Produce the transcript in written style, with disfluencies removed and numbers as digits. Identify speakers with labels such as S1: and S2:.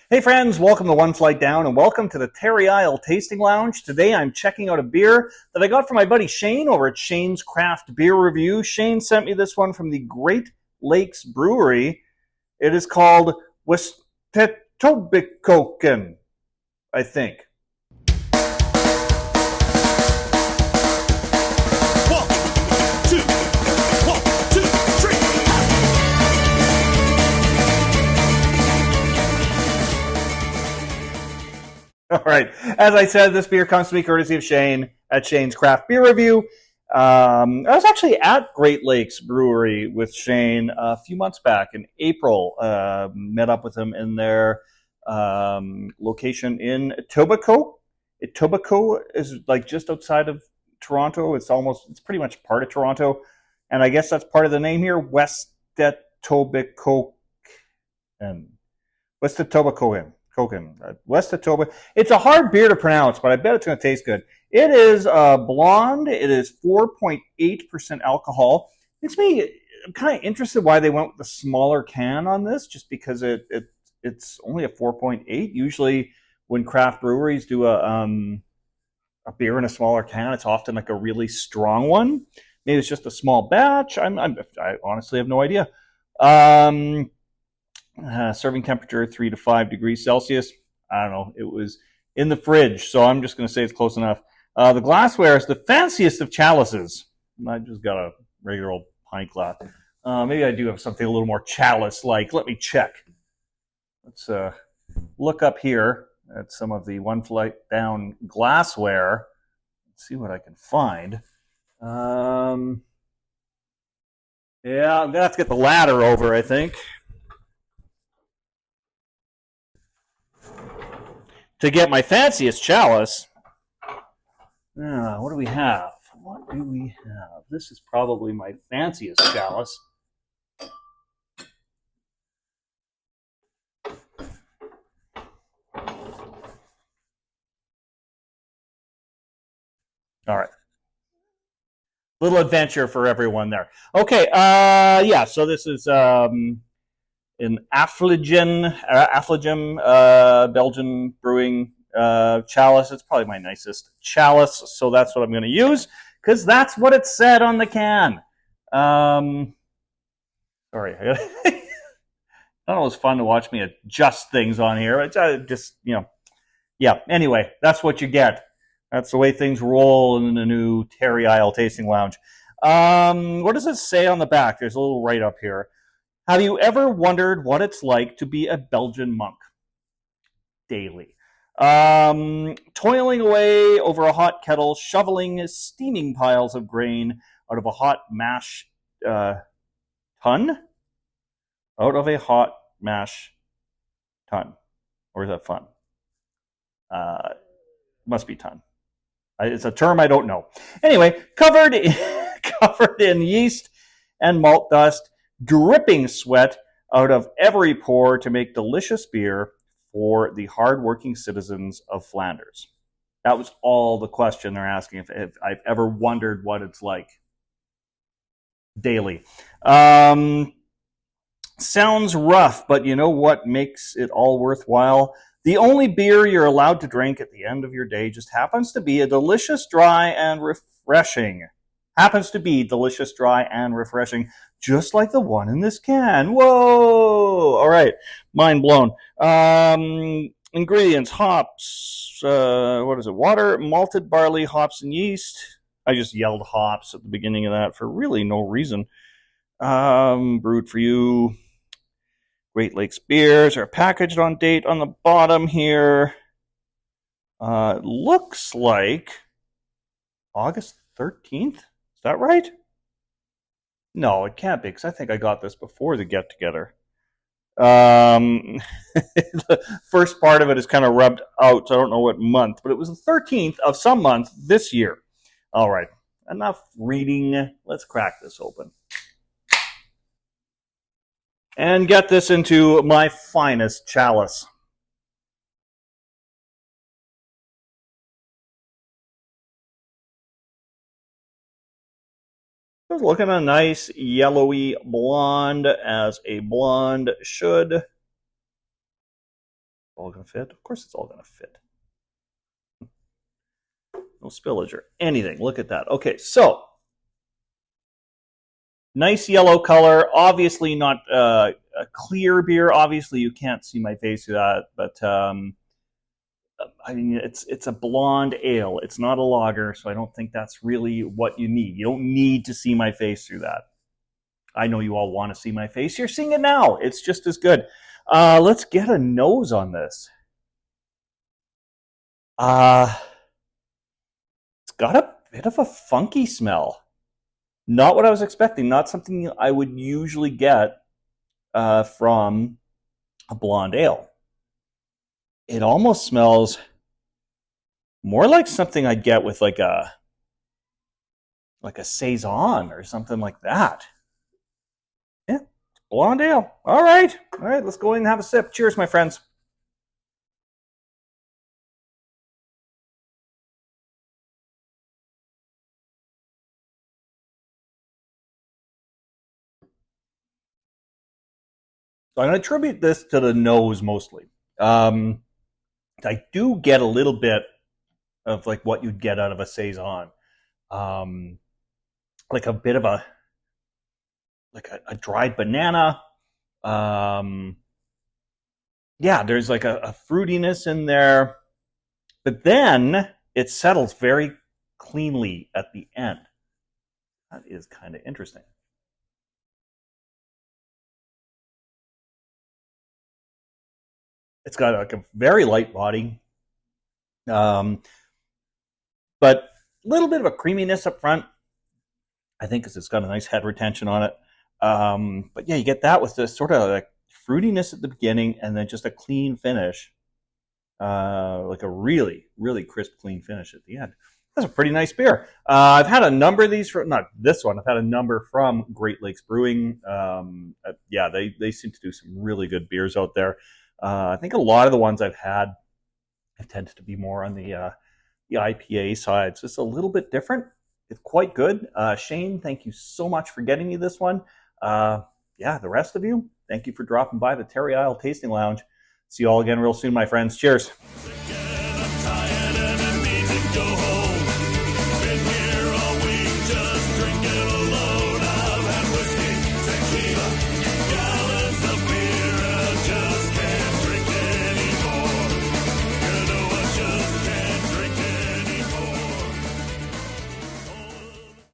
S1: Hey friends, welcome to One Flight Down and welcome to the Terry Isle Tasting Lounge. Today I'm checking out a beer that I got from my buddy Shane over at Shane's Craft Beer Review. Shane sent me this one from the Great Lakes Brewery. It is called Westetobicoken, I think. All right. As I said, this beer comes to me courtesy of Shane at Shane's Craft Beer Review. I was actually at Great Lakes Brewery with Shane a few months back in April. Met up with him in their location in Etobicoke. Etobicoke is like just outside of Toronto. It's pretty much part of Toronto. And I guess that's part of the name here, Westetobicoken. Westetobicoken. Westetobicoken. It's a hard beer to pronounce, but I bet it's going to taste good. It is blonde. It is 4.8% alcohol. Makes me I'm kind of interested why they went with the smaller can on this, just because it's only a 4.8. Usually, when craft breweries do a beer in a smaller can, it's often like a really strong one. Maybe it's just a small batch. I honestly have no idea. Serving temperature 3 to 5 degrees Celsius. I don't know. It was in the fridge, so I'm just going to say it's close enough. The glassware is the fanciest of chalices. I just got a regular old pint glass. Maybe I do have something a little more chalice-like. Let me check. Let's look up here at some of the One Flight Down glassware. Let's see what I can find. Yeah, I'm going to have to get the ladder over, I think, to get my fanciest chalice. What do we have? This is probably my fanciest chalice. All right. Little adventure for everyone there. Okay, yeah, so this is an Affligem Belgian brewing chalice. It's probably my nicest chalice, so that's what I'm going to use, because that's what it said on the can. Sorry. I thought it was fun to watch me adjust things on here. It's yeah, anyway, that's what you get. That's the way things roll in the new Terry Isle Tasting Lounge. What does it say on the back? There's a little write-up here. Have you ever wondered what it's like to be a Belgian monk? Daily. Toiling away over a hot kettle, shoveling steaming piles of grain out of a hot mash tun? Out of a hot mash tun. Or is that fun? Must be ton. It's a term I don't know. Anyway, covered in yeast and malt dust, dripping sweat out of every pore to make delicious beer for the hardworking citizens of Flanders. That was all the question they're asking, if I've ever wondered what it's like. Daily. Sounds rough, but you know what makes it all worthwhile? The only beer you're allowed to drink at the end of your day just happens to be delicious, dry, and refreshing. Just like the one in this can. Whoa! All right, mind blown. Ingredients: hops. What is it? Water, malted barley, hops, and yeast. I just yelled hops at the beginning of that for really no reason. Brewed for you. Great Lakes beers are packaged on date on the bottom here. It looks like August 13th. Is that right? No, it can't be, because I think I got this before the get-together. The first part of it is kind of rubbed out, so I don't know what month, but it was the 13th of some month this year. All right, enough reading. Let's crack this open and get this into my finest chalice. It's looking a nice yellowy blonde, as a blonde should. All gonna fit? Of course it's all gonna fit. No spillage or anything. Look at that. Okay, so nice yellow color. Obviously not a clear beer. Obviously you can't see my face through that, but I mean it's a blonde ale. It's not a lager, so I don't think that's really what you need. You don't need to see my face through that. I know you all want to see my face. You're seeing it now. It's just as good. Let's get a nose on this. It's got a bit of a funky smell. Not what I was expecting. Not something I would usually get from a blonde ale. It almost smells more like something I'd get with like a saison or something like that. Yeah, blonde ale. All right, let's go in and have a sip. Cheers, my friends. So I'm going to attribute this to the nose mostly. I do get a little bit of like what you'd get out of a saison, um, like a bit of a dried banana. Um, yeah, there's like a fruitiness in there, but then it settles very cleanly at the end. That is kind of interesting. It's got like a very light body, um, but a little bit of a creaminess up front. I think because it's got a nice head retention on it. But yeah, you get that with this sort of like fruitiness at the beginning, and then just a clean finish, like a really, really crisp, clean finish at the end. That's a pretty nice beer. I've had a number of these from, not this one, I've had a number from Great Lakes Brewing. Yeah, they seem to do some really good beers out there. I think a lot of the ones I've had have tended to be more on the IPA side. So it's a little bit different. It's quite good. Shane, thank you so much for getting me this one. Yeah, the rest of you, thank you for dropping by the Terry Isle Tasting Lounge. See you all again real soon, my friends. Cheers.